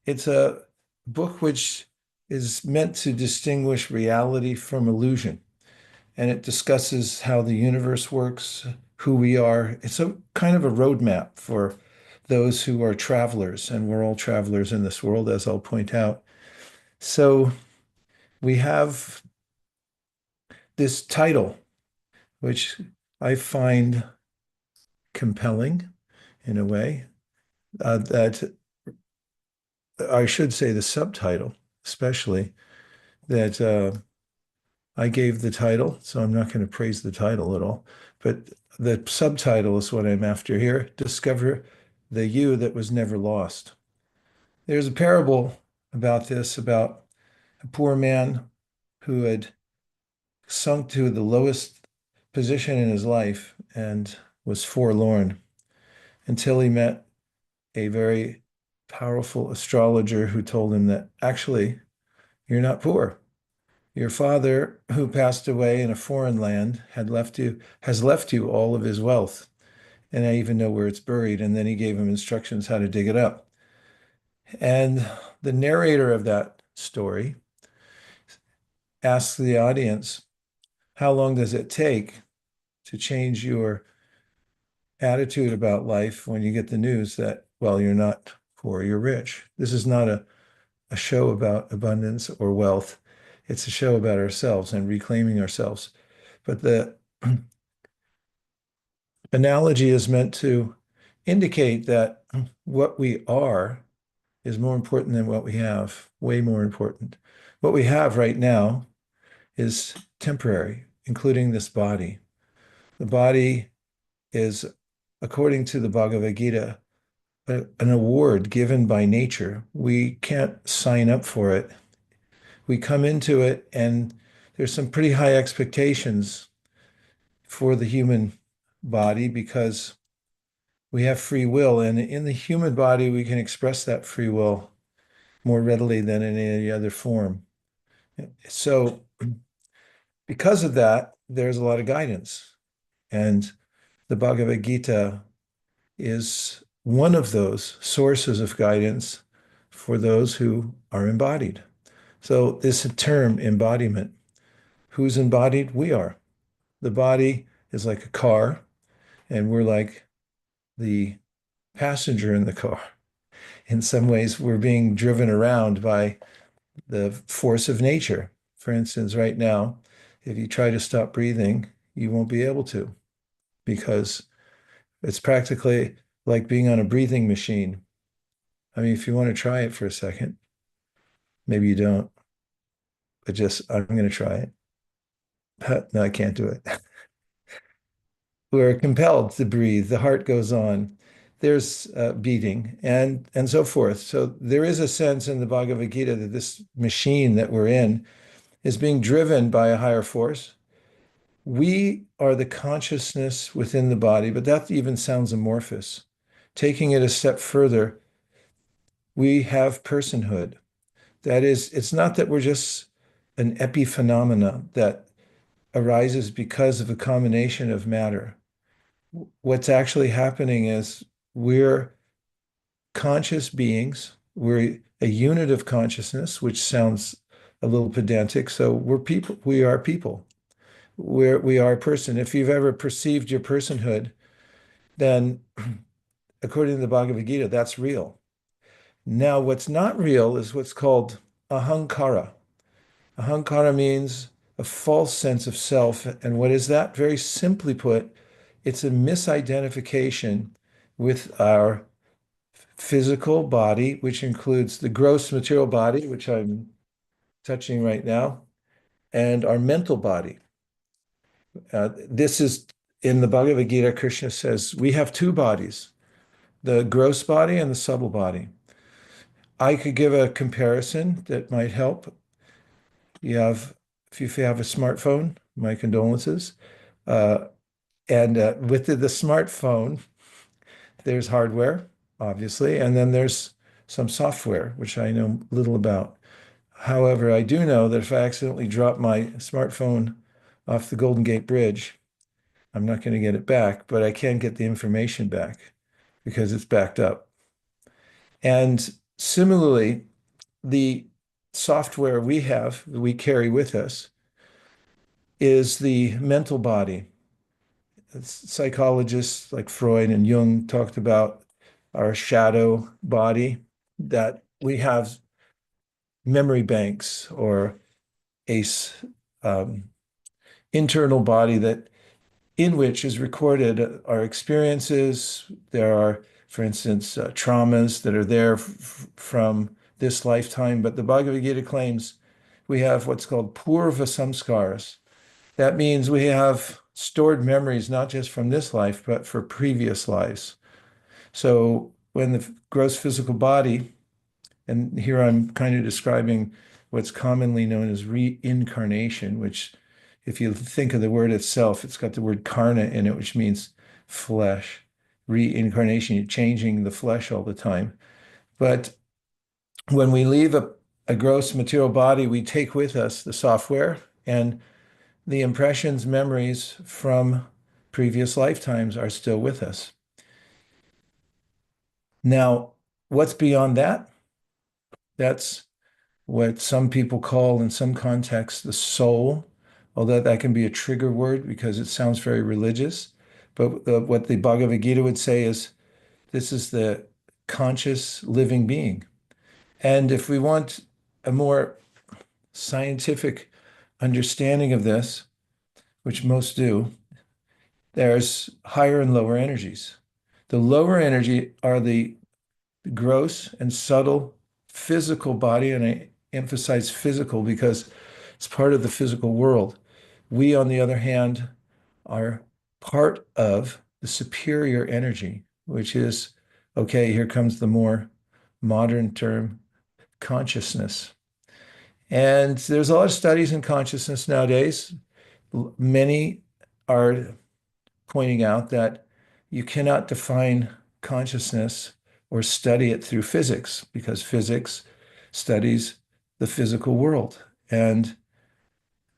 It's a book which is meant to distinguish reality from illusion, and it discusses how the universe works, who we are. It's a kind of a roadmap for those who are travelers, and we're all travelers in this world, as I'll point out. So we have this title, which I find compelling in a way, that I should say the subtitle, especially that I gave the title, so I'm not going to praise the title at all. But the subtitle is what I'm after here. Discover the you that was never lost. There's a parable about this, about a poor man who had sunk to the lowest position in his life and was forlorn until he met a very powerful astrologer who told him that actually you're not poor. Your father, who passed away in a foreign land, has left you all of his wealth, and I even know where it's buried. And then he gave him instructions how to dig it up. And the narrator of that story asks the audience, how long does it take to change your attitude about life when you get the news that, well, you're not poor, you're rich? This is not a show about abundance or wealth. It's a show about ourselves and reclaiming ourselves. But the analogy is meant to indicate that what we are is more important than what we have, way more important. What we have right now is temporary, including this body. The body is, according to the Bhagavad Gita, an award given by nature. We can't sign up for it. We come into it, and there's some pretty high expectations for the human body because we have free will, and in the human body, we can express that free will more readily than in any other form. So, because of that, there's a lot of guidance. And the Bhagavad Gita is one of those sources of guidance for those who are embodied. So, this term embodiment, who's embodied? We are. The body is like a car, and we're like the passenger in the car. In some ways, we're being driven around by the force of nature. For instance, right now, if you try to stop breathing, you won't be able to because it's practically like being on a breathing machine. I mean, if you want to try it for a second, maybe you don't, but just, I'm going to try it. No, I can't do it. We're compelled to breathe. The heart goes on. There's beating and so forth. So there is a sense in the Bhagavad Gita that this machine that we're in is being driven by a higher force. We are the consciousness within the body, but that even sounds amorphous. Taking it a step further, we have personhood. That is, it's not that we're just an epiphenomena that arises because of a combination of matter. What's actually happening is we're conscious beings. We're a unit of consciousness, which sounds a little pedantic. So we're people. We are people. We are a person. If you've ever perceived your personhood, then according to the Bhagavad Gita, that's real. Now, what's not real is what's called ahankara. Ahankara means a false sense of self. And what is that? Very simply put, it's a misidentification with our physical body, which includes the gross material body, which I'm touching right now, and our mental body. This is in the Bhagavad Gita, Krishna says, we have two bodies, the gross body and the subtle body. I could give a comparison that might help. If you have a smartphone, my condolences. Uh, and with the smartphone, there's hardware, obviously, and then there's some software, which I know little about. However, I do know that if I accidentally drop my smartphone off the Golden Gate Bridge, I'm not going to get it back, but I can get the information back because it's backed up. And Similarly, the software we have, that we carry with us, is the mental body. Psychologists like Freud and Jung talked about our shadow body, that we have memory banks or a um, internal body that in which is recorded our experiences. There are, for instance, traumas that are there from this lifetime. But the Bhagavad Gita claims we have what's called purva samskaras. That means we have stored memories, not just from this life, but for previous lives. So when the gross physical body, and here I'm kind of describing what's commonly known as reincarnation, which, if you think of the word itself, it's got the word karna in it, which means flesh. Reincarnation, you're changing the flesh all the time. But when we leave a gross material body, we take with us the software and the impressions, memories from previous lifetimes are still with us. Now, what's beyond that? That's what some people call, in some contexts, the soul, although that can be a trigger word because it sounds very religious. But what the Bhagavad Gita would say is this is the conscious living being. And if we want a more scientific understanding of this, which most do, there's higher and lower energies. The lower energy are the gross and subtle physical body, and I emphasize physical because it's part of the physical world. We, on the other hand, are part of the superior energy, which is, okay, here comes the more modern term, consciousness. And there's a lot of studies in consciousness nowadays. Many are pointing out that you cannot define consciousness or study it through physics because physics studies the physical world. And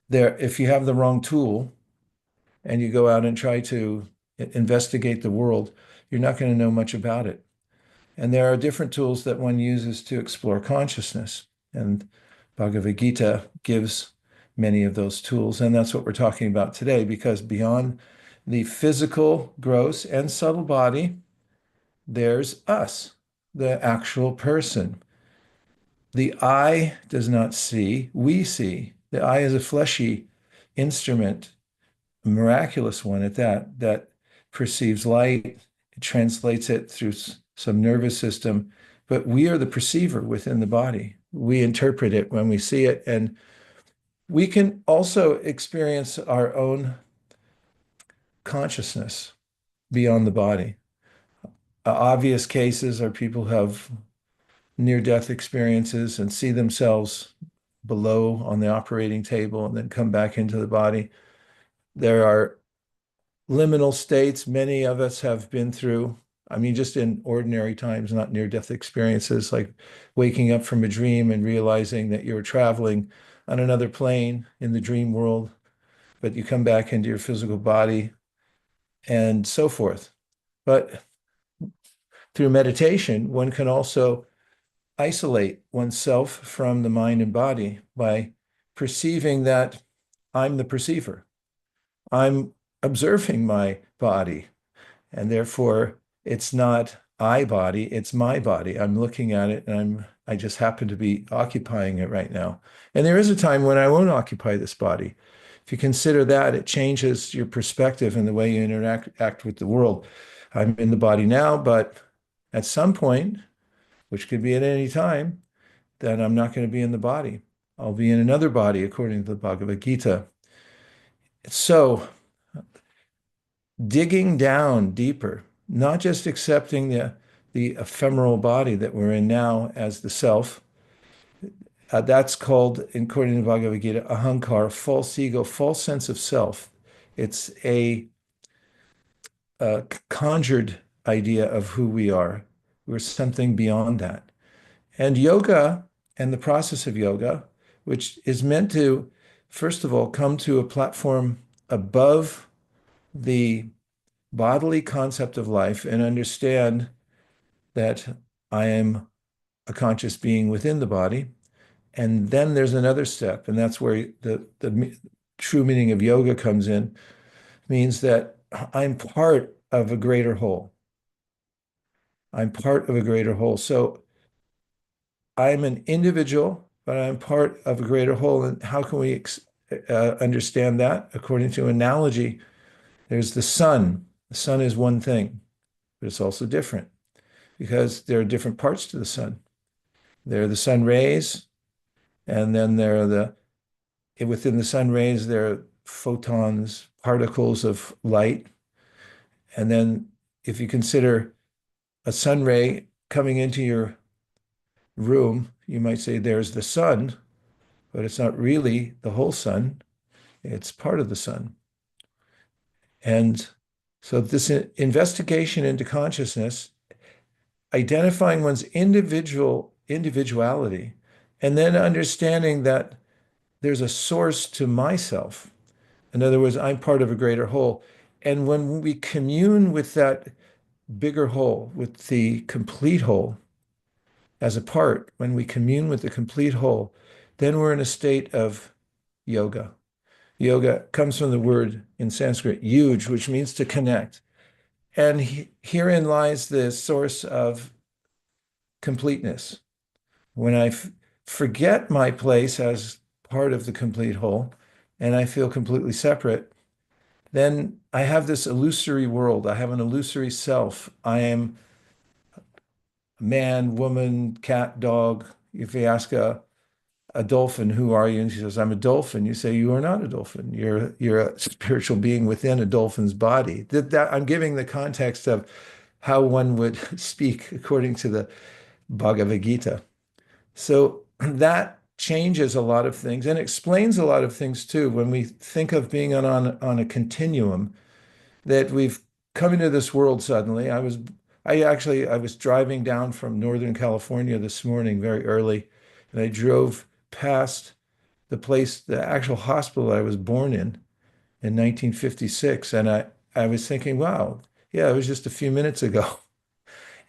there, if you have the wrong tool and you go out and try to investigate the world, you're not going to know much about it. And there are different tools that one uses to explore consciousness. And Bhagavad Gita gives many of those tools. And that's what we're talking about today, because beyond the physical, gross, and subtle body, there's us, the actual person. The eye does not see, we see. The eye is a fleshy instrument, a miraculous one at that, that perceives light, it translates it through some nervous system, but we are the perceiver within the body. We interpret it when we see it, and we can also experience our own consciousness beyond the body. Obvious cases are people who have near-death experiences and see themselves below on the operating table and then come back into the body. There are liminal states many of us have been through. I mean, just in ordinary times, not near-death experiences, like waking up from a dream and realizing that you're traveling on another plane in the dream world, but you come back into your physical body and so forth. But through meditation, one can also isolate oneself from the mind and body by perceiving that I'm the perceiver. I'm observing my body, and therefore it's not I body, it's my body. I'm looking at it and I just happen to be occupying it right now. And there is a time when I won't occupy this body. If you consider that, it changes your perspective and the way you act with the world. I'm in the body now, but at some point, which could be at any time, then I'm not going to be in the body. I'll be in another body, according to the Bhagavad Gita. So, digging down deeper, not just accepting the ephemeral body that we're in now as the self. That's called, according to Bhagavad Gita, ahankar, false ego, false sense of self. It's a conjured idea of who we are. We're something beyond that. And yoga and the process of yoga, which is meant to, first of all, come to a platform above the bodily concept of life and understand that I am a conscious being within the body. And then there's another step, and that's where the true meaning of yoga comes in, means that I'm part of a greater whole. I'm part of a greater whole. So I'm an individual, but I'm part of a greater whole. And how can we understand that? According to analogy, there's the sun. The sun is one thing, but it's also different because there are different parts to the sun. There are the sun rays, and then there are within the sun rays, there are photons, particles of light. And then if you consider a sun ray coming into your room, you might say there's the sun, but it's not really the whole sun. It's part of the sun. And so this investigation into consciousness, identifying one's individuality, and then understanding that there's a source to myself. In other words, I'm part of a greater whole. And when we commune with that bigger whole, with the complete whole as a part, when we commune with the complete whole, then we're in a state of yoga. Yoga comes from the word in Sanskrit, yuj, which means to connect. And herein lies the source of completeness. When I forget my place as part of the complete whole, and I feel completely separate, then I have this illusory world. I have an illusory self. I am man, woman, cat, dog. If you ask a dolphin, who are you? And she says, I'm a dolphin. You say, you are not a dolphin. You're a spiritual being within a dolphin's body. I'm giving the context of how one would speak according to the Bhagavad Gita. So that changes a lot of things and explains a lot of things too. When we think of being on a continuum, that we've come into this world suddenly. I was driving down from Northern California this morning very early, and I drove past the actual hospital I was born in 1956. And I was thinking, wow, yeah, it was just a few minutes ago.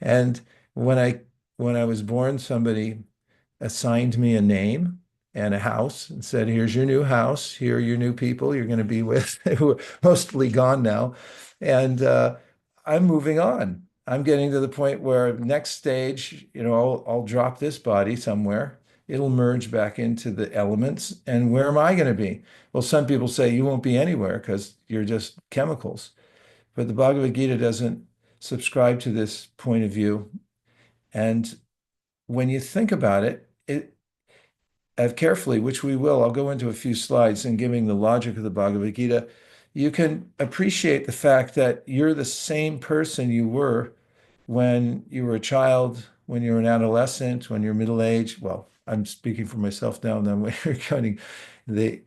And when I when I was born, somebody assigned me a name and a house and said, here's your new house. Here are your new people you're going to be with, who are mostly gone now. And I'm moving on. I'm getting to the point where next stage, I'll drop this body somewhere. It'll merge back into the elements. And where am I going to be? Well, some people say you won't be anywhere because you're just chemicals. But the Bhagavad Gita doesn't subscribe to this point of view. And when you think about it carefully, which we will, I'll go into a few slides in giving the logic of the Bhagavad Gita, you can appreciate the fact that you're the same person you were when you were a child, when you were an adolescent, when you're middle aged. Well, I'm speaking for myself now, and then when you're counting the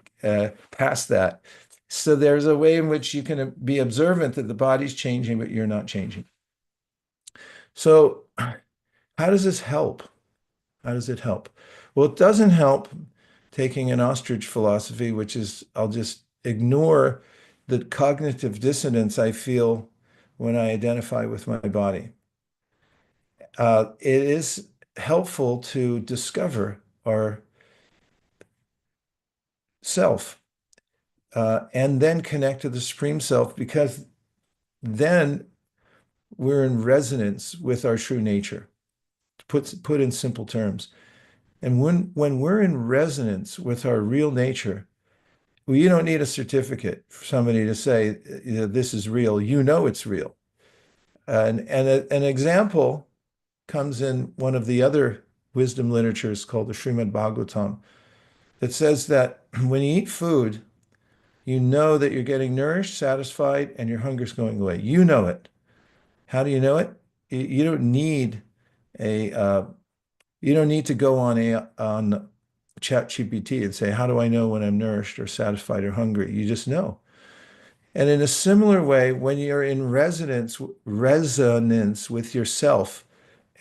past that. So there's a way in which you can be observant that the body's changing, but you're not changing. So how does this help? How does it help? Well, it doesn't help taking an ostrich philosophy, which is I'll just ignore the cognitive dissonance I feel when I identify with my body. It is helpful to discover our self and then connect to the Supreme Self, because then we're in resonance with our true nature, put in simple terms. And when we're in resonance with our real nature, well, you don't need a certificate for somebody to say, this is real. You know it's real. An example comes in one of the other wisdom literatures called the Srimad Bhagavatam, that says that when you eat food, you know that you're getting nourished, satisfied, and your hunger's going away. You know it. How do you know it? You don't need a you don't need to go on ChatGPT and say, how do I know when I'm nourished or satisfied or hungry? You just know. And in a similar way, when you're in resonance with yourself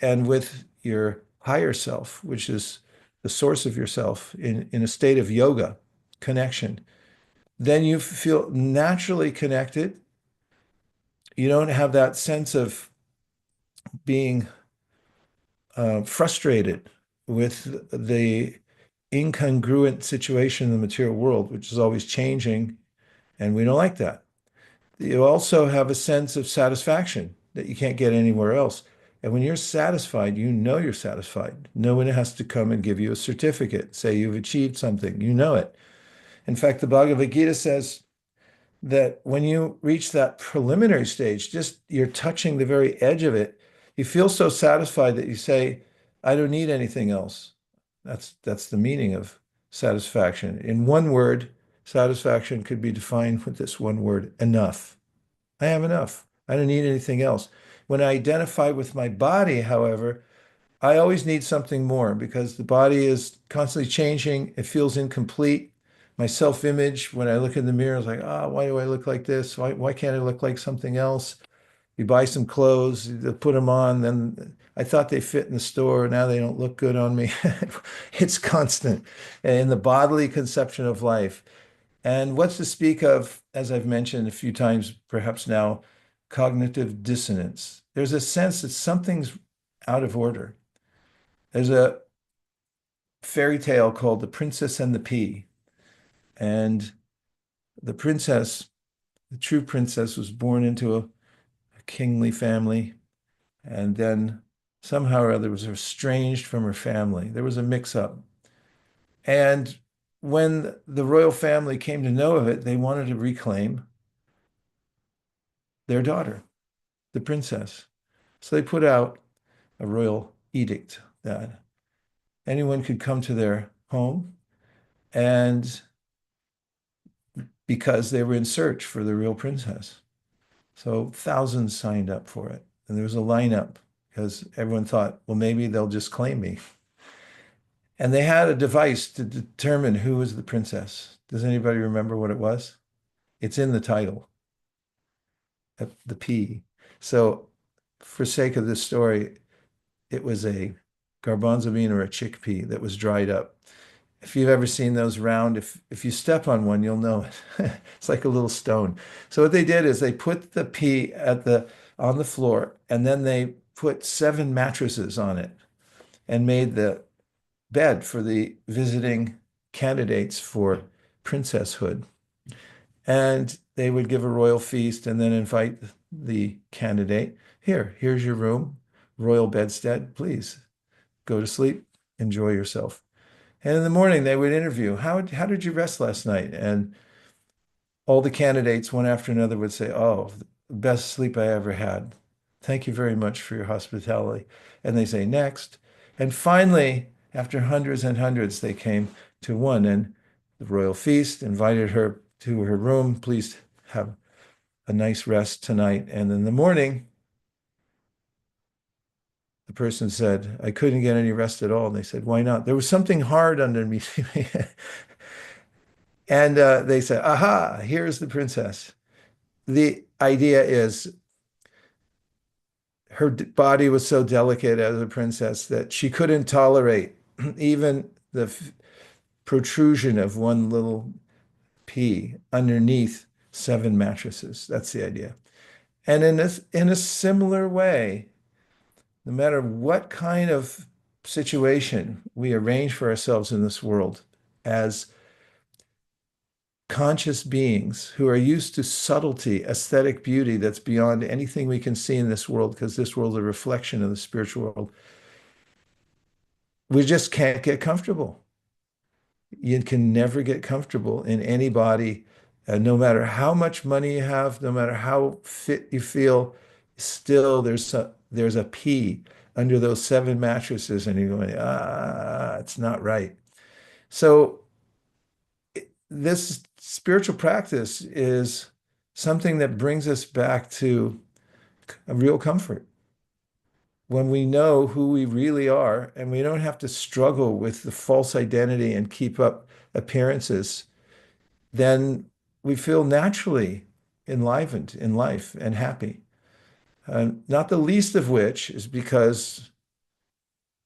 and with your higher self, which is the source of yourself, in a state of yoga connection, then you feel naturally connected. You don't have that sense of being frustrated with the incongruent situation in the material world, which is always changing, and we don't like that. You also have a sense of satisfaction that you can't get anywhere else. And when you're satisfied, you know you're satisfied. No one has to come and give you a certificate, say you've achieved something. You know it. In fact, the Bhagavad Gita says that when you reach that preliminary stage, just you're touching the very edge of it, you feel so satisfied that you say, I don't need anything else. That's the meaning of satisfaction. In one word, satisfaction could be defined with this one word, enough. I have enough. I don't need anything else. When I identify with my body, however, I always need something more because the body is constantly changing. It feels incomplete. My self-image, when I look in the mirror, is like, why do I look like this? Why can't I look like something else? You buy some clothes, you put them on, then I thought they fit in the store. Now they don't look good on me. It's constant in the bodily conception of life. And what's to speak of, as I've mentioned a few times, perhaps now, cognitive dissonance. There's a sense that something's out of order. There's a fairy tale called The Princess and the Pea. And the princess, the true princess, was born into a kingly family and then somehow or other was estranged from her family. There was a mix-up. And when the royal family came to know of it, they wanted to reclaim their daughter, the princess. So they put out a royal edict that anyone could come to their home, and because they were in search for the real princess. So thousands signed up for it. And there was a lineup because everyone thought, well, maybe they'll just claim me. And they had a device to determine who was the princess. Does anybody remember what it was? It's in the title, the P. So for sake of this story, it was a garbanzo bean or a chickpea that was dried up. If you've ever seen those round, if you step on one, you'll know it. It's like a little stone. So what they did is they put the pea on the floor, and then they put 7 mattresses on it and made the bed for the visiting candidates for princesshood. And they would give a royal feast and then invite the candidate. Here's your room, royal bedstead. Please go to sleep, enjoy yourself. And in the morning, they would interview, how did you rest last night? And all the candidates, one after another, would say, oh, the best sleep I ever had. Thank you very much for your hospitality. And they say, next. And finally, after hundreds and hundreds, they came to one, and the royal feast invited her to her room. Please have a nice rest tonight. And in the morning, the person said, I couldn't get any rest at all. And they said, why not? There was something hard underneath me. And they said, aha, here's the princess. The idea is her body was so delicate as a princess that she couldn't tolerate even the protrusion of one little pea underneath 7 mattresses. That's the idea. And in a similar way, no matter what kind of situation we arrange for ourselves in this world as conscious beings who are used to subtlety, aesthetic beauty that's beyond anything we can see in this world, because this world is a reflection of the spiritual world, we just can't get comfortable. You can never get comfortable in any body, no matter how much money you have, no matter how fit you feel, still there's a pea under those 7 mattresses, and you're going, it's not right. So this spiritual practice is something that brings us back to a real comfort when we know who we really are and we don't have to struggle with the false identity and keep up appearances, then we feel naturally enlivened in life and happy. Not the least of which is because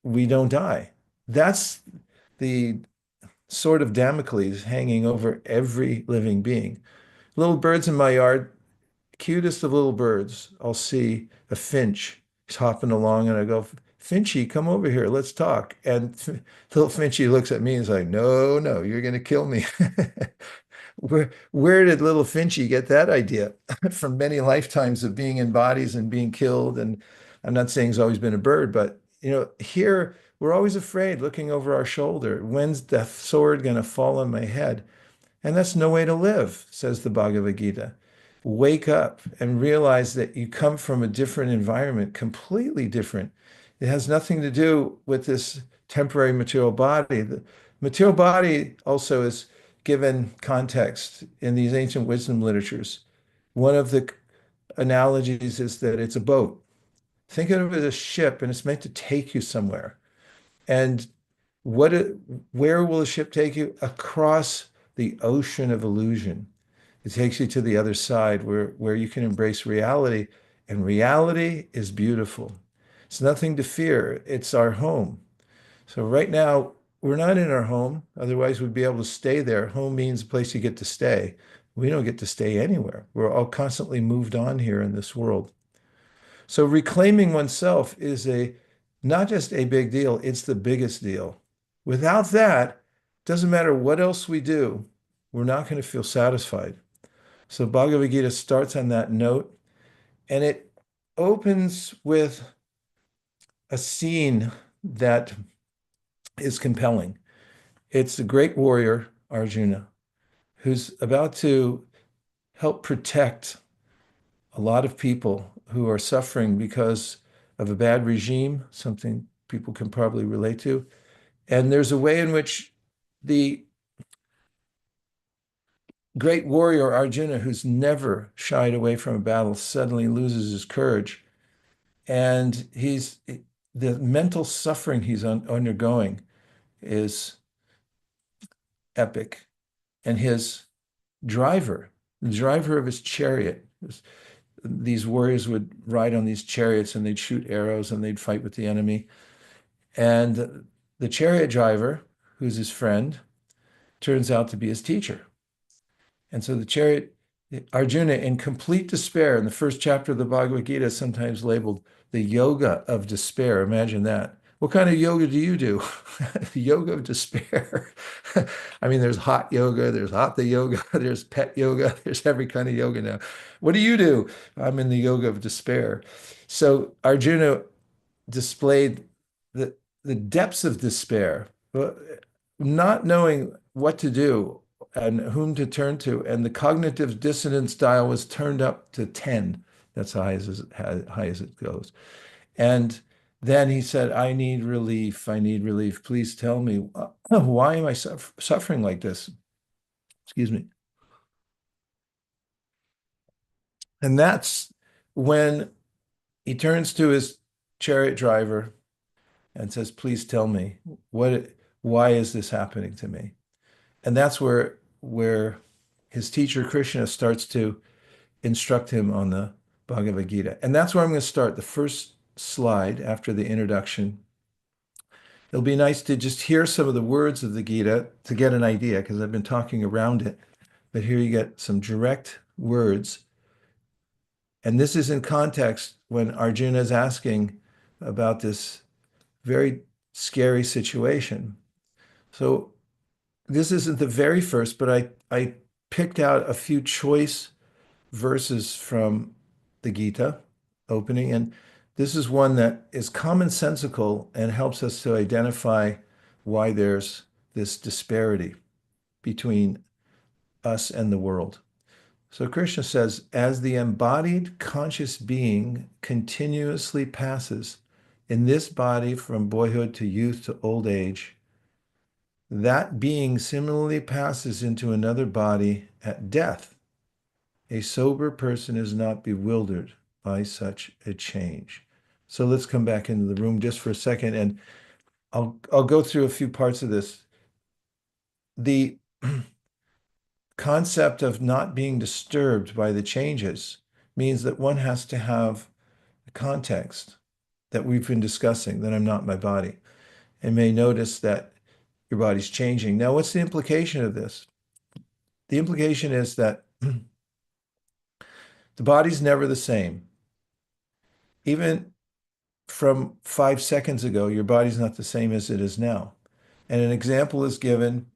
we don't die. That's the sword of Damocles hanging over every living being. Little birds in my yard, cutest of little birds. I'll see a finch. He's hopping along, and I go, Finchy, come over here, let's talk. And little Finchy looks at me and is like, no, no, you're going to kill me. Where did little Finchy get that idea? From many lifetimes of being in bodies and being killed. And I'm not saying he's always been a bird, but here we're always afraid looking over our shoulder. When's the sword going to fall on my head? And that's no way to live, says the Bhagavad Gita. Wake up and realize that you come from a different environment, completely different. It has nothing to do with this temporary material body. The material body also is given context in these ancient wisdom literatures. One of the analogies is that it's a boat. Think of it as a ship, and it's meant to take you somewhere. And what where will the ship take you? Across the ocean of illusion. It takes you to the other side where you can embrace reality. And reality is beautiful. It's nothing to fear. It's our home. So right now, we're not in our home. Otherwise, we'd be able to stay there. Home means a place you get to stay. We don't get to stay anywhere. We're all constantly moved on here in this world. So reclaiming oneself is not just a big deal, it's the biggest deal. Without that, doesn't matter what else we do, we're not going to feel satisfied. So Bhagavad Gita starts on that note, and it opens with a scene that is compelling. It's the great warrior, Arjuna, who's about to help protect a lot of people who are suffering because of a bad regime, something people can probably relate to. And there's a way in which the great warrior Arjuna, who's never shied away from a battle, suddenly loses his courage. And the mental suffering he's undergoing is epic. And the driver of his chariot, these warriors would ride on these chariots and they'd shoot arrows and they'd fight with the enemy. And the chariot driver, who's his friend, turns out to be his teacher. And so Arjuna, in complete despair, in the first chapter of the Bhagavad Gita, is sometimes labeled the yoga of despair. Imagine that. What kind of yoga do you do? The yoga of despair. I mean, there's hot yoga, there's hatha yoga, there's pet yoga, there's every kind of yoga now. What do you do? I'm in the yoga of despair. So Arjuna displayed the depths of despair, not knowing what to do and whom to turn to, and the cognitive dissonance dial was turned up to 10. That's high as it goes. And then he said, I need relief. I need relief. Please tell me, why am I suffering like this? Excuse me. And that's when he turns to his chariot driver and says, please tell me, why is this happening to me? And that's where his teacher Krishna starts to instruct him on the Bhagavad Gita. And that's where I'm going to start. The first slide after the introduction. It'll be nice to just hear some of the words of the Gita to get an idea, because I've been talking around it. But here you get some direct words. And this is in context when Arjuna is asking about this very scary situation. So this isn't the very first, but I picked out a few choice verses from the Gita opening, and this is one that is commonsensical and helps us to identify why there's this disparity between us and the world. So Krishna says, as the embodied conscious being continuously passes in this body from boyhood to youth to old age, that being similarly passes into another body at death. A sober person is not bewildered by such a change. So let's come back into the room just for a second, and I'll go through a few parts of this. The concept of not being disturbed by the changes means that one has to have a context that we've been discussing, that I'm not my body, and may notice that your body's changing. Now, what's the implication of this? The implication is that the body's never the same. Even from 5 seconds ago, your body's not the same as it is now. And an example is given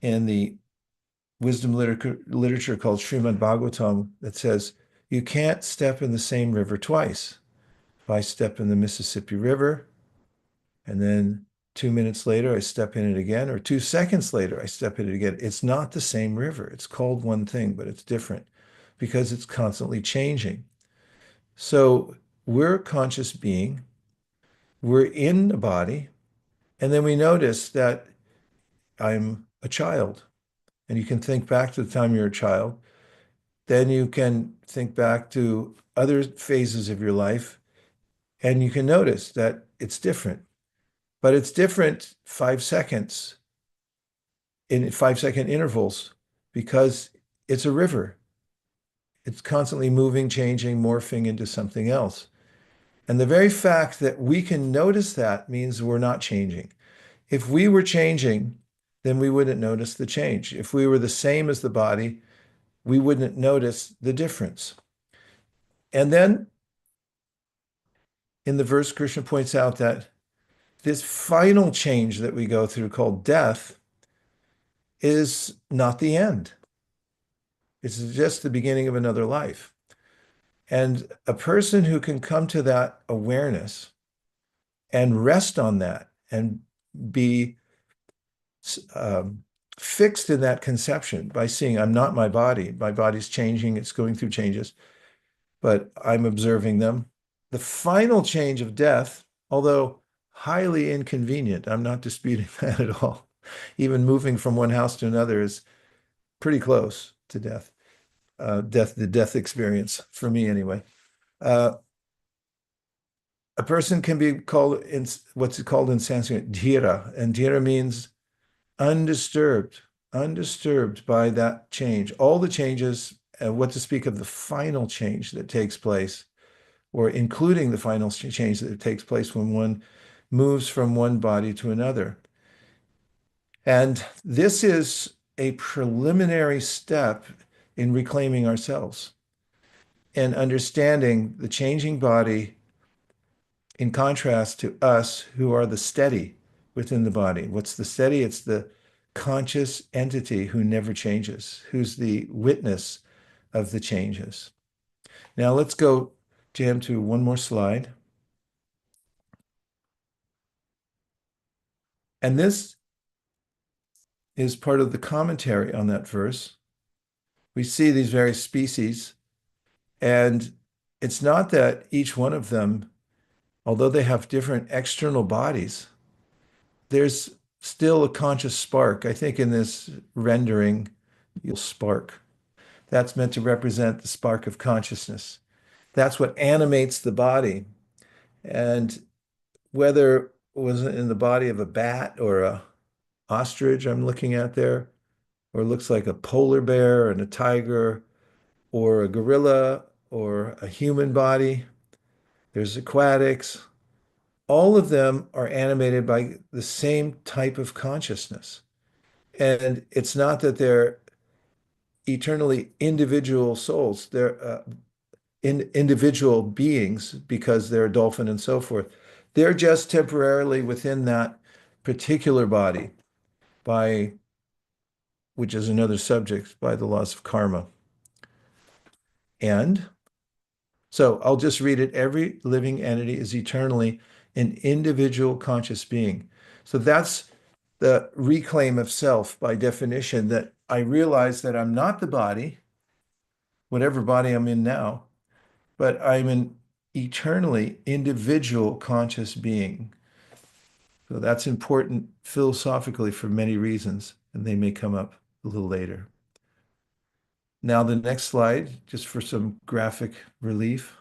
in the wisdom literature called Srimad Bhagavatam that says, you can't step in the same river twice. If I step in the Mississippi River, and then 2 minutes later, I step in it again, or 2 seconds later, I step in it again. It's not the same river. It's called one thing, but it's different because it's constantly changing. So we're a conscious being, we're in a body, and then we notice that I'm a child. And you can think back to the time you're a child. Then you can think back to other phases of your life, and you can notice that it's different. But it's different 5 seconds in 5 second intervals because it's a river. It's constantly moving, changing, morphing into something else. And the very fact that we can notice that means we're not changing. If we were changing, then we wouldn't notice the change. If we were the same as the body, we wouldn't notice the difference. And then in the verse, Krishna points out that this final change that we go through called death is not the end. It's just the beginning of another life. And a person who can come to that awareness and rest on that and be fixed in that conception by seeing I'm not my body's changing, it's going through changes, but I'm observing them. The final change of death, although highly inconvenient, I'm not disputing that at all. Even moving from one house to another is pretty close to death. The death experience for me anyway. A person can be called in what's called in Sanskrit dhira, and dhira means undisturbed, undisturbed by that change. All the changes, what to speak of the final change that takes place, or including the final change that takes place when one moves from one body to another. And this is a preliminary step in reclaiming ourselves and understanding the changing body in contrast to us who are the steady within the body. What's the steady? It's the conscious entity who never changes, who's the witness of the changes. Now let's go, Jam, to one more slide. And this is part of the commentary on that verse. We see these various species, and it's not that each one of them, although they have different external bodies, there's still a conscious spark. I think in this rendering, you'll spark. That's meant to represent the spark of consciousness. That's what animates the body. And whether it was in the body of a bat or a ostrich I'm looking at there, or it looks like a polar bear and a tiger, or a gorilla, or a human body, there's aquatics. All of them are animated by the same type of consciousness. And it's not that they're eternally individual souls. They're individual beings because they're a dolphin and so forth. They're just temporarily within that particular body by, which is another subject, by the laws of karma. And so I'll just read it. Every living entity is eternally an individual conscious being. So that's the reclaim of self by definition, that I realize that I'm not the body, whatever body I'm in now, but I'm an eternally individual conscious being. So that's important philosophically for many reasons, and they may come up a little later. Now, the next slide, just for some graphic relief.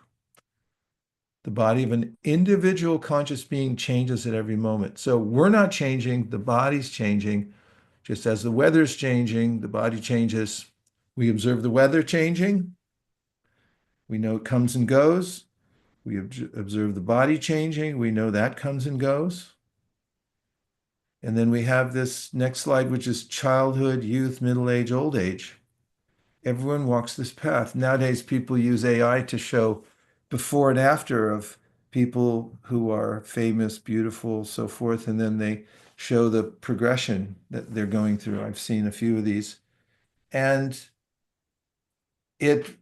The body of an individual conscious being changes at every moment. So we're not changing, the body's changing. Just as the weather's changing, the body changes. We observe the weather changing. We know it comes and goes. We observe the body changing. We know that comes and goes. And then we have this next slide, which is childhood, youth, middle age, old age. Everyone walks this path. Nowadays, people use AI to show before and after of people who are famous, beautiful, so forth, and then they show the progression that they're going through. I've seen a few of these, and it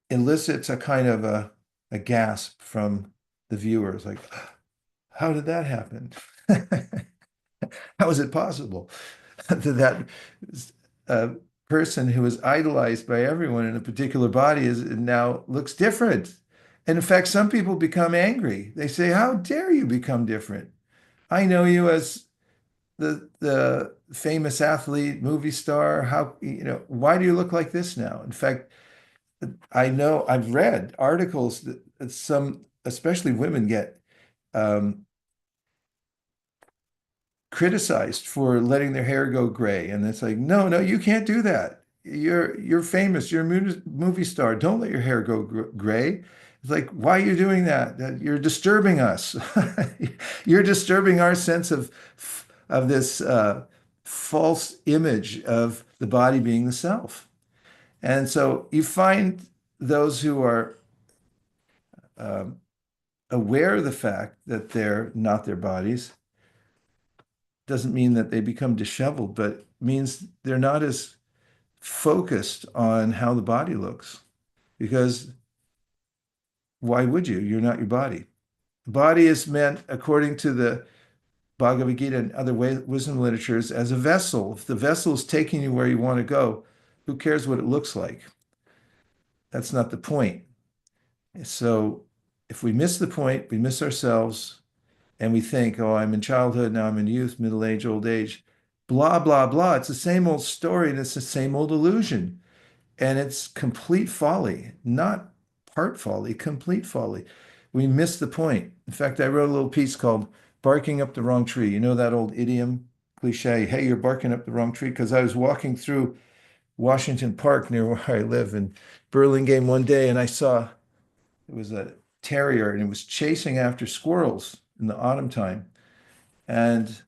elicits a kind of a gasp from the viewers, like, how did that happen? How is it possible that uh, person who was idolized by everyone in a particular body is now looks different? And in fact, some people become angry. They say, "How dare you become different? I know you as the famous athlete, movie star. How, why do you look like this now?" In fact, I know I've read articles that some, especially women, get um, criticized for letting their hair go gray, and it's like, no, no, you can't do that. You're famous. You're a movie star. Don't let your hair go gray. It's like, why are you doing that? You're disturbing us. You're disturbing our sense of this false image of the body being the self. And so you find those who are um, aware of the fact that they're not their bodies. Doesn't mean that they become disheveled, but means they're not as focused on how the body looks. Because why would you? You're not your body. Body is meant, according to the Bhagavad Gita and other wisdom literatures, as a vessel. If the vessel is taking you where you want to go, who cares what it looks like? That's not the point. So if we miss the point, we miss ourselves, and we think, oh, I'm in childhood, now I'm in youth, middle age, old age, blah, blah, blah. It's the same old story and it's the same old illusion. And it's complete folly, not part folly, complete folly. We miss the point. In fact, I wrote a little piece called Barking Up the Wrong Tree. You know that old idiom, cliche, hey, you're barking up the wrong tree? Because I was walking through Washington Park near where I live in Burlingame one day, and I saw it was a terrier and it was chasing after squirrels in the autumn time. And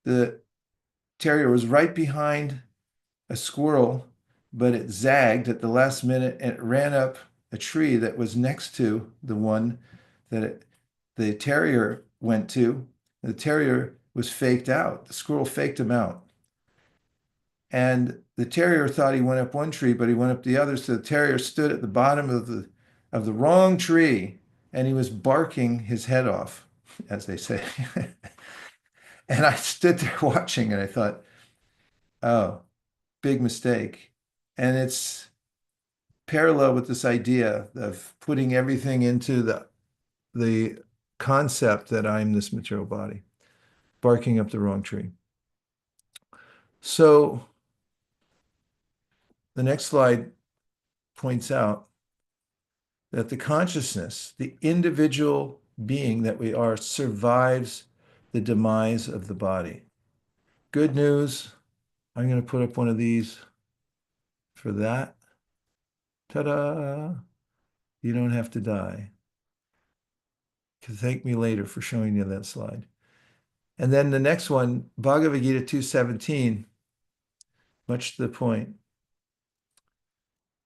the terrier was right behind a squirrel, but it zagged at the last minute and it ran up a tree that was next to the one the terrier went to. The terrier was faked out. The squirrel faked him out. And the terrier thought he went up one tree, but he went up the other. So the terrier stood at the bottom of the wrong tree and he was barking his head off, as they say. And I stood there watching and I thought, oh, big mistake. And it's parallel with this idea of putting everything into the concept that I'm this material body, barking up the wrong tree. So the next slide points out that the consciousness, the individual being that we are, survives the demise of the body. Good news. I'm going to put up one of these for that. Ta-da! You don't have to die. Thank me later for showing you that slide. And then the next one, Bhagavad Gita 2:17, much to the point.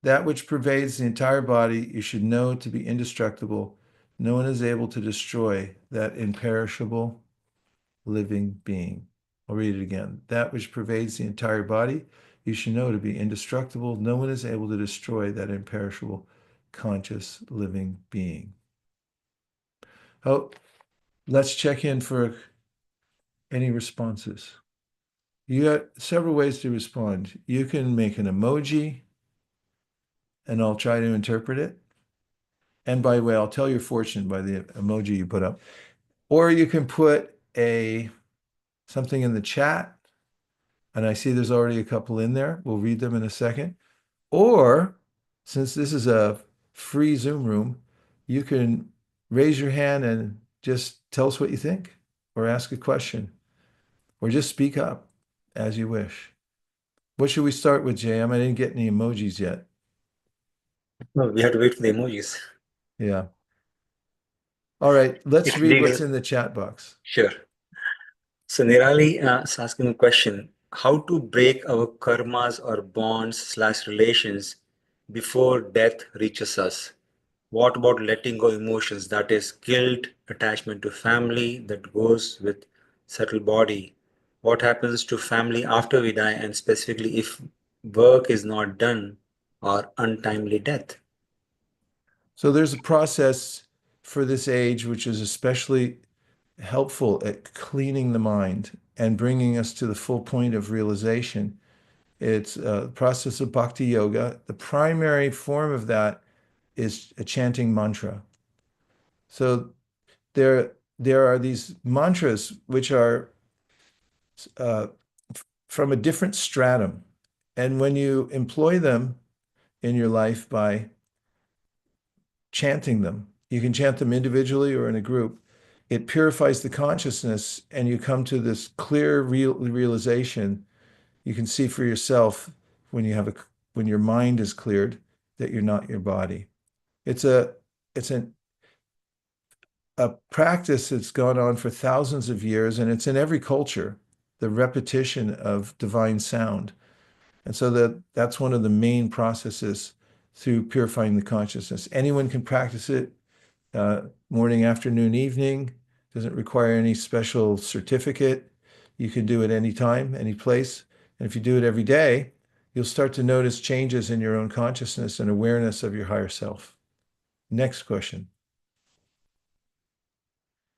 That which pervades the entire body, you should know to be indestructible. No one is able to destroy that imperishable living being. I'll read it again. That which pervades the entire body, you should know to be indestructible. No one is able to destroy that imperishable, conscious, living being. Oh, let's check in for any responses. You got several ways to respond. You can make an emoji, and I'll try to interpret it. And by the way, I'll tell your fortune by the emoji you put up. Or you can put something in the chat, and I see there's already a couple in there. We'll read them in a second. Or, since this is a free Zoom room, you can raise your hand and just tell us what you think, or ask a question, or just speak up as you wish. What should we start with, JM? I didn't get any emojis yet. No, we have to wait for the emojis. Yeah. All right, let's It's read legal. what's in the chat box. Sure. So Nirali is asking a question: how to break our karmas or bonds / relations before death reaches us? What about letting go emotions? That is guilt, attachment to family that goes with settled body. What happens to family after we die, and specifically if work is not done or untimely death? So there's a process for this age which is especially helpful at cleaning the mind and bringing us to the full point of realization. It's a process of bhakti yoga. The primary form of that is a chanting mantra. So there are these mantras which are uh, from a different stratum. And when you employ them in your life by chanting them, you can chant them individually or in a group. It purifies the consciousness, and you come to this clear realization. You can see for yourself when when your mind is cleared that you're not your body. It's a it's a practice that's gone on for thousands of years, and it's in every culture, the repetition of divine sound. And so that's one of the main processes through purifying the consciousness. Anyone can practice it morning, afternoon, evening. Doesn't require any special certificate. You can do it anytime, any place. And if you do it every day, you'll start to notice changes in your own consciousness and awareness of your higher self. Next question.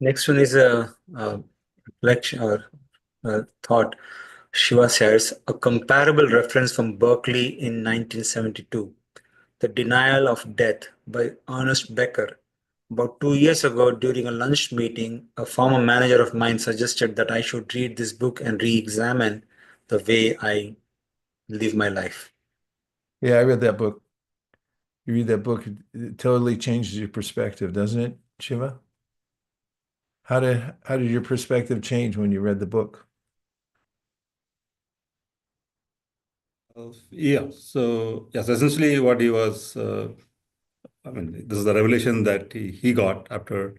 Next one is a reflection or a thought. Shiva shares a comparable reference from Berkeley in 1972, The Denial of Death by Ernest Becker. About 2 years ago, during a lunch meeting, a former manager of mine suggested that I should read this book and re examine the way I live my life. Yeah, I read that book. You read that book, it totally changes your perspective, doesn't it, Shiva? How did your perspective change when you read the book? Yeah. So yes, essentially what he was, I mean, this is the revelation that he got after.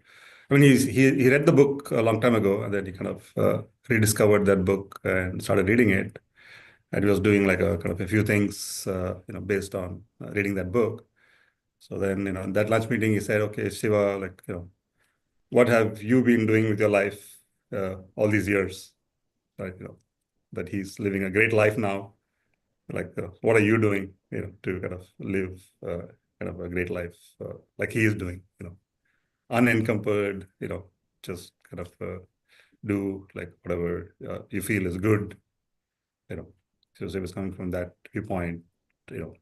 I mean, he read the book a long time ago, and then he kind of rediscovered that book and started reading it. And he was doing like a kind of a few things, based on reading that book. So then, in that lunch meeting, he said, "Okay, Shiva, like, what have you been doing with your life all these years? Right? That he's living a great life now. Like, what are you doing, to kind of live kind of a great life like he is doing, unencumbered, just kind of do like whatever you feel is good, you know. So it was coming from that viewpoint, you know.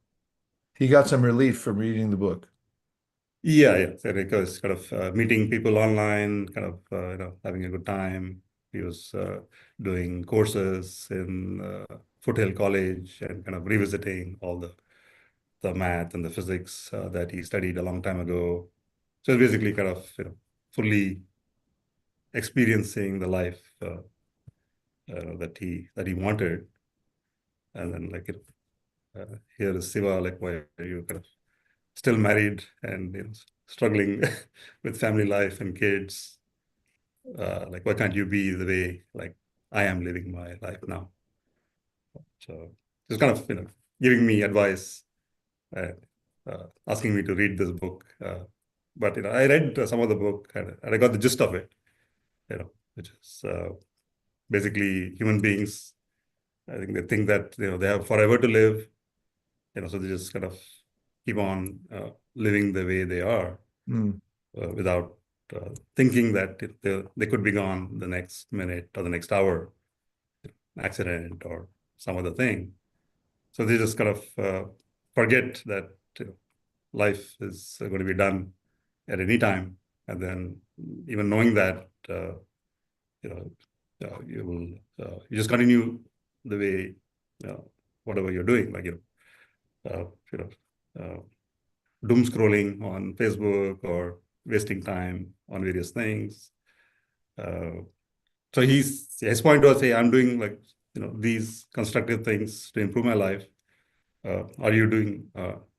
He got some relief from reading the book. Yeah, yeah. So because kind of meeting people online, kind of having a good time. He was doing courses in Foothill College and kind of revisiting all the math and the physics that he studied a long time ago. So it's basically kind of fully experiencing the life that he wanted. And then like here is Siva, like why are you kind of still married and struggling with family life and kids? Like why can't you be the way like I am living my life now? So just kind of giving me advice and asking me to read this book. But I read some of the book and I got the gist of it. Which is basically human beings. I think they think that they have forever to live. So they just kind of keep on living the way they are Mm. without thinking that they could be gone the next minute or the next hour, accident or some other thing. So they just kind of forget that life is going to be done at any time. And then even knowing that, you know, you just continue the way, whatever you're doing, like, uh, you know, uh, doom scrolling on Facebook or wasting time on various things. Uh, so his point was, hey, I'm doing like, these constructive things to improve my life. Are you doing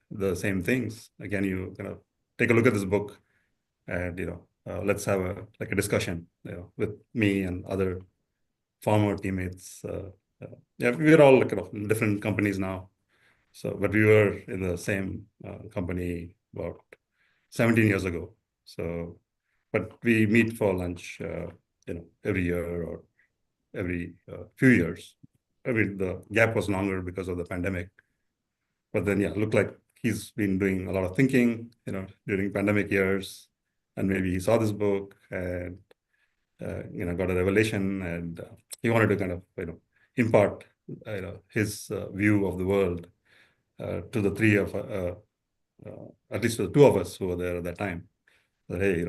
the same things? Again, you kind of take a look at this book and, let's have a discussion, with me and other former teammates. Yeah, we're all kind of in different companies now. So, but we were in the same company about 17 years ago. So, but we meet for lunch, every year or every few years. I mean, the gap was longer because of the pandemic. But then, yeah, looked like he's been doing a lot of thinking, during pandemic years, and maybe he saw this book and got a revelation, and he wanted to kind of impart his view of the world to the three of at least to the two of us who were there at that time. That hey,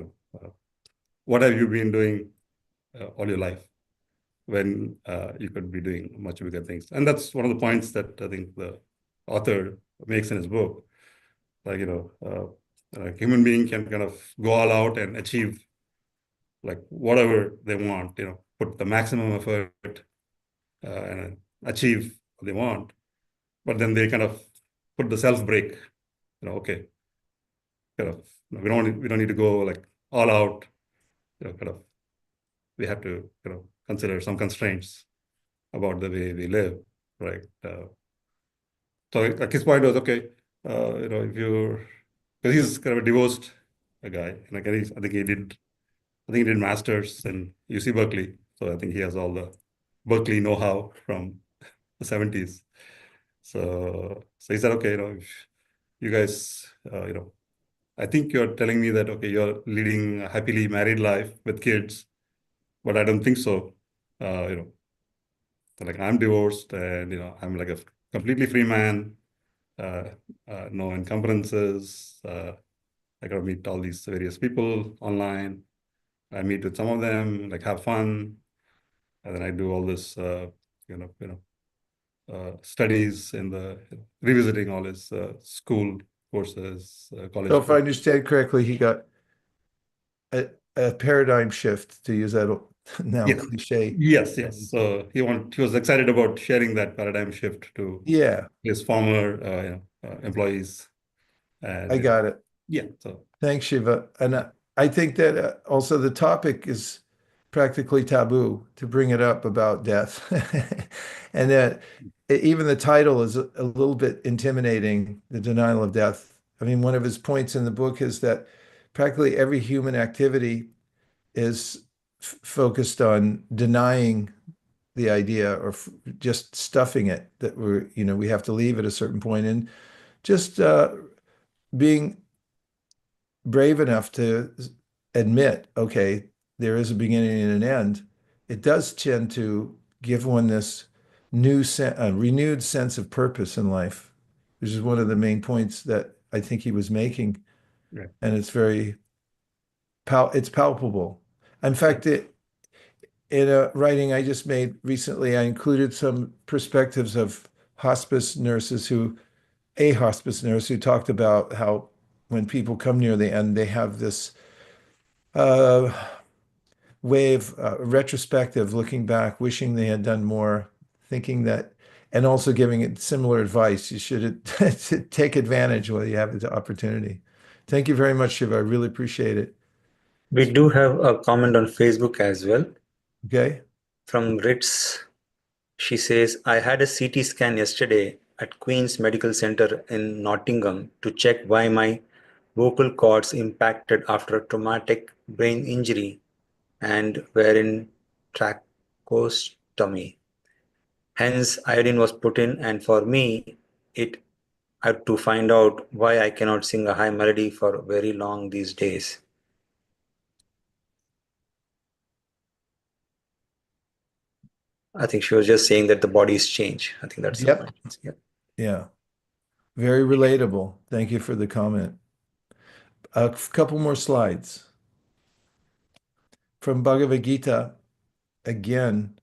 what have you been doing all your life when you could be doing much bigger things? And that's one of the points that I think the author makes in his book. Like, a human being can kind of go all out and achieve like whatever they want, put the maximum effort and achieve what they want. But then they kind of put the self break, okay, kind of, we don't need to go like all out, kind of, we have to, consider some constraints about the way we live, right? So like his point was, okay, if you're, because he's kind of a divorced guy, like I think he did masters in UC Berkeley. So I think he has all the Berkeley know-how from the 70s. So he said, okay, if you guys, I think you're telling me that, okay, you're leading a happily married life with kids, but I don't think so. So like I'm divorced and, I'm like a completely free man, uh, no encumbrances. I got to meet all these various people online. I meet with some of them, like have fun, and then I do all this, studies in the revisiting all his school courses, college So if I courses. understand correctly, he got a, a paradigm shift, to use that now Yes, cliche. yes. So he was excited about sharing that paradigm shift to Yeah, his former, employees, I and got it. yeah. So Thanks, Shiva. And I think that also the topic is practically taboo to bring it up about death. And that even the title is a little bit intimidating, the denial of death. I mean, one of his points in the book is that practically every human activity is focused on denying the idea or just stuffing it, that we have to leave at a certain point, and just being brave enough to admit, okay, there is a beginning and an end. It does tend to give one this renewed sense of purpose in life, which is one of the main points that I think he was making. right. And it's it's palpable. In Yeah. fact, in a writing I just made recently, I included some perspectives of a hospice nurse who talked about how when people come near the end, they have this uh, wave, retrospective, looking back, wishing they had done more, thinking that, and also giving it similar advice. You should take advantage while you have the opportunity. Thank you very much, Shiva. I really appreciate it. We do have a comment on Facebook as well Okay. from Ritz. She says, I had a CT scan yesterday at Queen's Medical Center in Nottingham to check why my vocal cords impacted after a traumatic brain injury and were in tracheostomy. Hence, iodine was put in, and for me, it had to find out why I cannot sing a high melody for very long these days. I think she was just saying that the bodies change. I think that's the Yep. point. Yeah. Yeah. Very relatable. Thank you for the comment. A couple more slides. From Bhagavad Gita, again,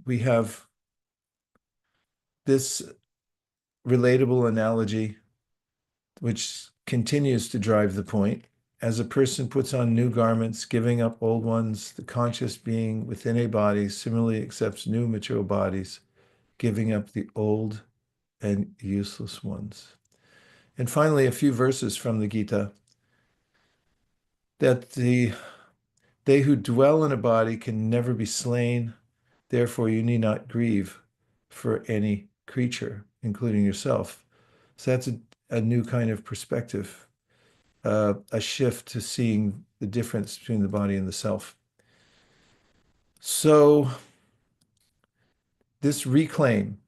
we have this relatable analogy, which continues to drive the point. As a person puts on new garments, giving up old ones, the conscious being within a body similarly accepts new material bodies, giving up the old and useless ones. And finally, a few verses from the Gita, that they who dwell in a body can never be slain. Therefore, you need not grieve for any creature, including yourself. So a new kind of perspective, a shift to seeing the difference between the body and the self. So this reclaim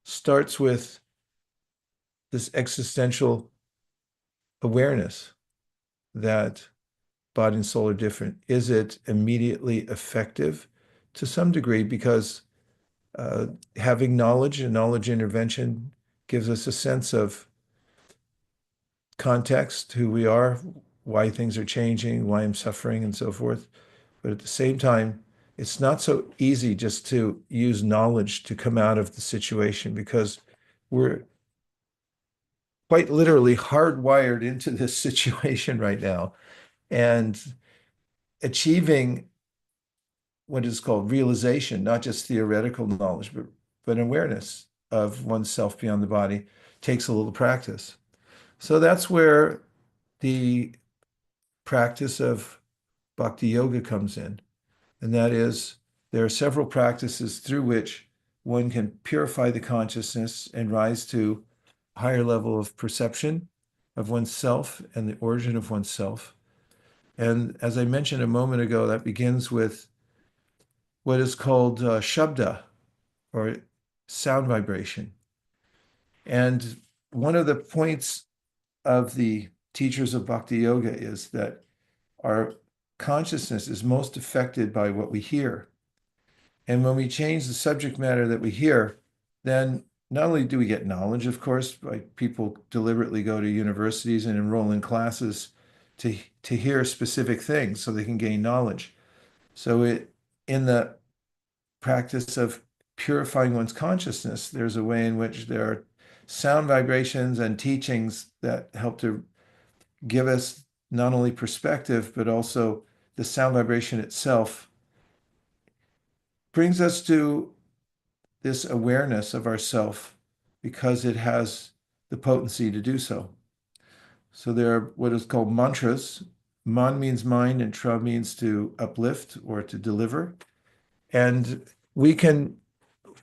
starts with this existential awareness that body and soul are different. Is it immediately effective? To some degree, because having knowledge and knowledge intervention gives us a sense of context, who we are, why things are changing, why I'm suffering, and so forth. But at the same time, it's not so easy just to use knowledge to come out of the situation, because we're quite literally hardwired into this situation right now. And achieving what is called realization, not just theoretical knowledge, but awareness of oneself beyond the body, takes a little practice. So that's where the practice of bhakti yoga comes in. And that is, there are several practices through which one can purify the consciousness and rise to a higher level of perception of oneself and the origin of oneself. And as I mentioned a moment ago, that begins with what is called shabda, or sound vibration. And one of the points of the teachers of bhakti yoga is that our consciousness is most affected by what we hear. And when we change the subject matter that we hear, then not only do we get knowledge, of course, like people deliberately go to universities and enroll in classes to hear specific things so they can gain knowledge. So in the practice of purifying one's consciousness, there's a way in which there are sound vibrations and teachings that help to give us not only perspective, but also the sound vibration itself brings us to this awareness of ourself, because it has the potency to do so. So there are what is called mantras. Man means mind, and tra means to uplift or to deliver. And we can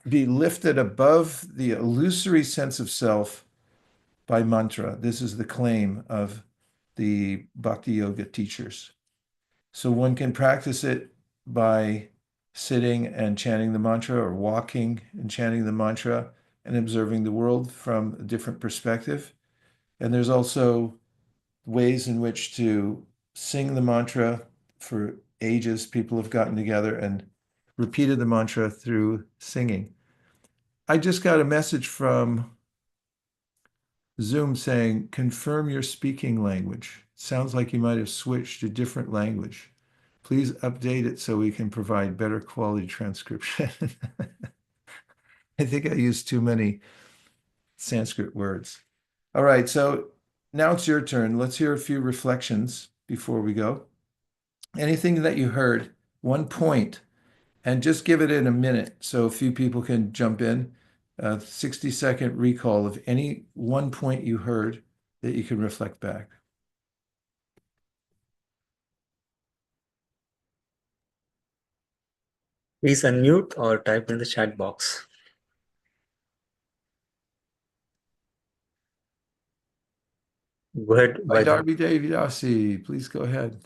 be lifted above the illusory sense of self by mantra. This is the claim of the Bhakti Yoga teachers. So one can practice it by sitting and chanting the mantra, or walking and chanting the mantra and observing the world from a different perspective. And there's also ways in which to sing the mantra. For ages, people have gotten together and repeated the mantra through singing. I just got a message from Zoom saying, confirm your speaking language. Sounds like you might have switched to different language. Please update it so we can provide better quality transcription. I think I used too many Sanskrit words. All right, so now it's your turn. Let's hear a few reflections before we go. Anything that you heard, one point, and just give it in a minute so a few people can jump in. A 60-second recall of any one point you heard that you can reflect back. Please unmute or type in the chat box. Go ahead. Hi, Darby Devidasi, please go ahead.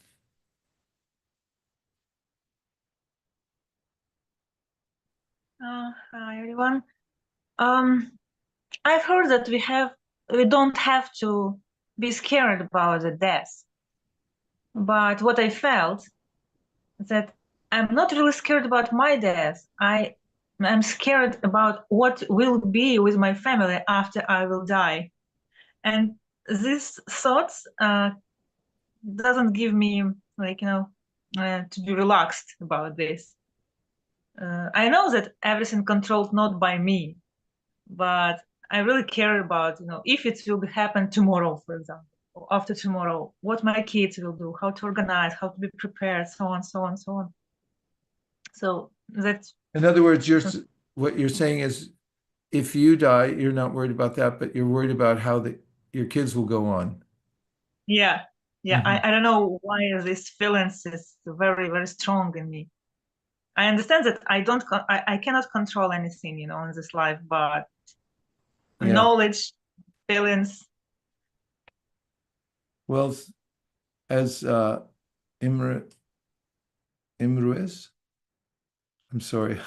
Hi everyone. I've heard that we don't have to be scared about the death. But what I felt that I'm not really scared about my death. I'm scared about what will be with my family after I will die. And these thoughts doesn't give me to be relaxed about this. I know that everything controlled not by me, but I really care about, if it will happen tomorrow, for example, or after tomorrow, what my kids will do, how to organize, how to be prepared, so on, so on, so on. So that's. In other words, what you're saying is, if you die, you're not worried about that, but you're worried about how your kids will go on. Yeah. Mhm. I don't know why this feelings is very, very strong in me. I understand that I cannot control anything, in this life, but Yeah. knowledge feelings. Well, as Imre Imruiz, I'm sorry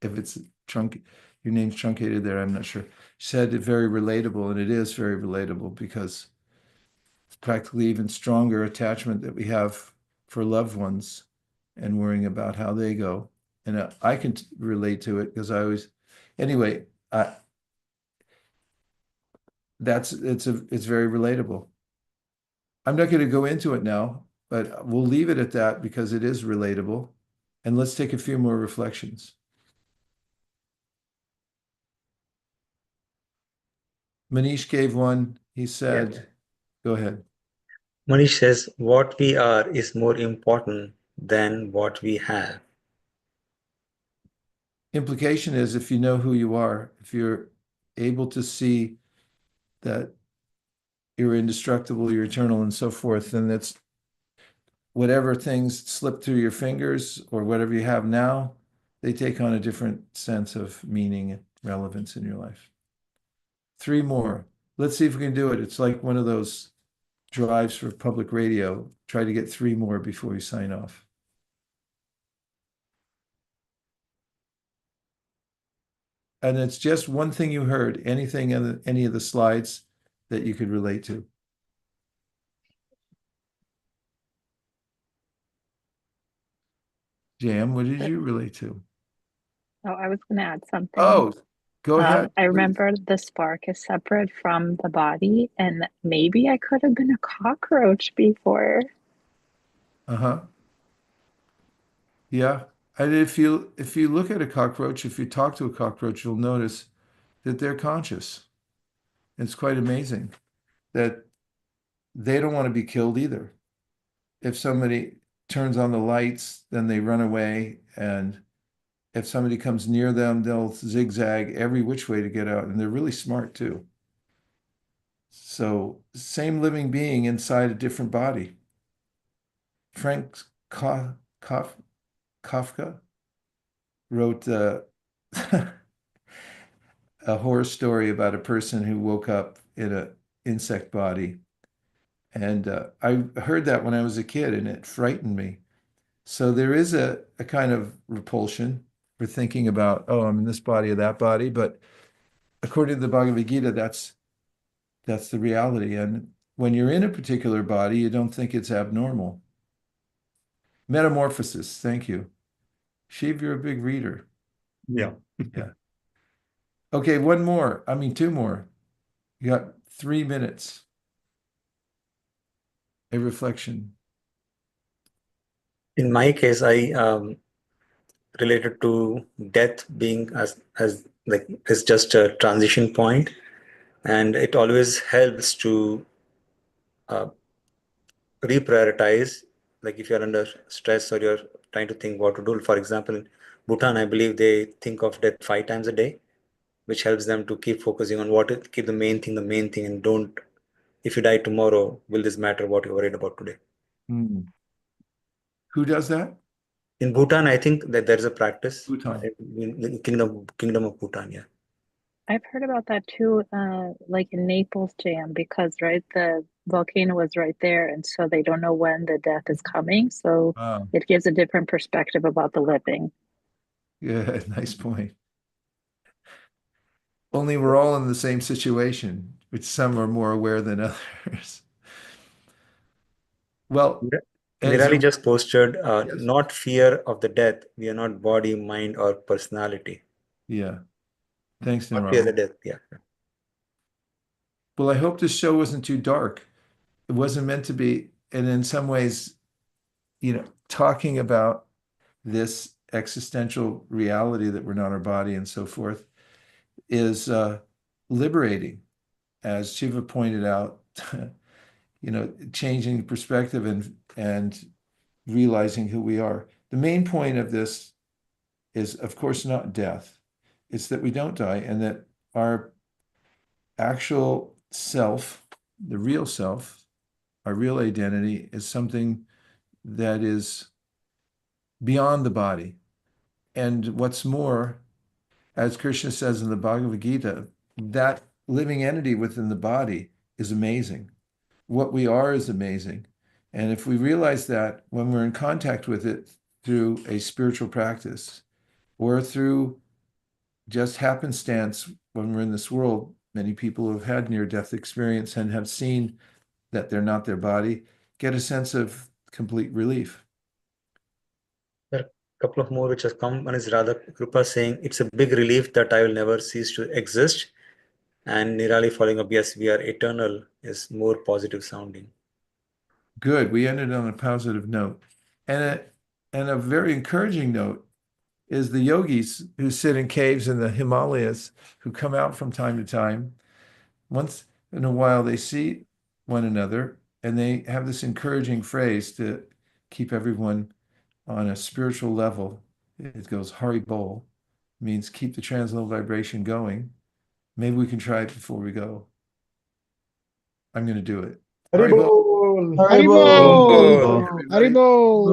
if it's your name's truncated there, I'm not sure. Said it very relatable, and it is very relatable because it's practically even stronger attachment that we have for loved ones and worrying about how they go. And I can relate to it because I always, anyway, it's very relatable. I'm not going to go into it now, but we'll leave it at that because it is relatable. And let's take a few more reflections. Manish gave one. He said, go ahead. Manish says, what we are is more important than what we have. Implication is if you know who you are, if you're able to see that you're indestructible, you're eternal, and so forth, then that's whatever things slip through your fingers or whatever you have now, they take on a different sense of meaning and relevance in your life. 3 more. Let's see if we can do it. It's like one of those drives for public radio. Try to get 3 more before we sign off. And it's just one thing you heard, anything in any of the slides that you could relate to. Jam, what did you relate to? Oh, I was going to add something. Oh, go ahead. I please. remember the spark is separate from the body, and maybe I could have been a cockroach before. Uh-huh. Yeah. And if you look at a cockroach, if you talk to a cockroach, you'll notice that they're conscious. It's quite amazing that they don't want to be killed either. If somebody turns on the lights, then they run away. And if somebody comes near them, they'll zigzag every which way to get out. And they're really smart too. So same living being inside a different body. Frank Kafka wrote a horror story about a person who woke up in an insect body. And I heard that when I was a kid, and it frightened me. So there is a kind of repulsion for thinking about, oh, I'm in this body or that body. But according to the Bhagavad Gita, that's the reality. And when you're in a particular body, you don't think it's abnormal. Metamorphosis, thank you. Shiv, you're a big reader. Yeah. Yeah. Okay, one more. I mean, 2 more. You got 3 minutes. A reflection. In my case, I related to death being as like is just a transition point, and it always helps to reprioritize. Like if you're under stress or you're trying to think what to do. For example, in Bhutan, I believe they think of death 5 times a day, which helps them to keep focusing on keep the main thing, and don't. If you die tomorrow, will this matter what you're worried about today? Hmm. Who does that? In Bhutan, I think that there's a practice Bhutan. in the kingdom of Bhutan. Yeah. I've heard about that too, like in Naples Jam, because right, the volcano was right there, and so they don't know when the death is coming. So Wow. it gives a different perspective about the living. Yeah, nice point. Only we're all in the same situation, which some are more aware than others. Well, as Nirali a, just posted, yes. not fear of the death. We are not body, mind, or personality. Yeah. Thanks, Not fear the Nirali. death. Yeah. Well, I hope this show wasn't too dark. It wasn't meant to be. And in some ways, talking about this existential reality that we're not our body and so forth is liberating, as Shiva pointed out, changing perspective and realizing who we are. The main point of this is, of course, not death. It's that we don't die and that our actual self, the real self, our real identity is something that is beyond the body. And what's more, as Krishna says in the Bhagavad Gita, that living entity within the body is amazing. What we are is amazing. And if we realize that when we're in contact with it through a spiritual practice or through just happenstance when we're in this world, many people who have had near-death experience and have seen that they're not their body, get a sense of complete relief. There are a couple of more which have come. One is Radha Krupa saying, it's a big relief that I will never cease to exist. And Nirali following up, yes, we are eternal, is more positive sounding. Good. We ended on a positive note. And a very encouraging note is the yogis who sit in caves in the Himalayas, who come out from time to time. Once in a while, they see one another, and they have this encouraging phrase to keep everyone on a spiritual level. It goes Hari Bol, means keep the transcendental vibration going. Maybe we can try it before we go. I'm going to do it. Hari Bol. Haribol! Haribol! Haribol!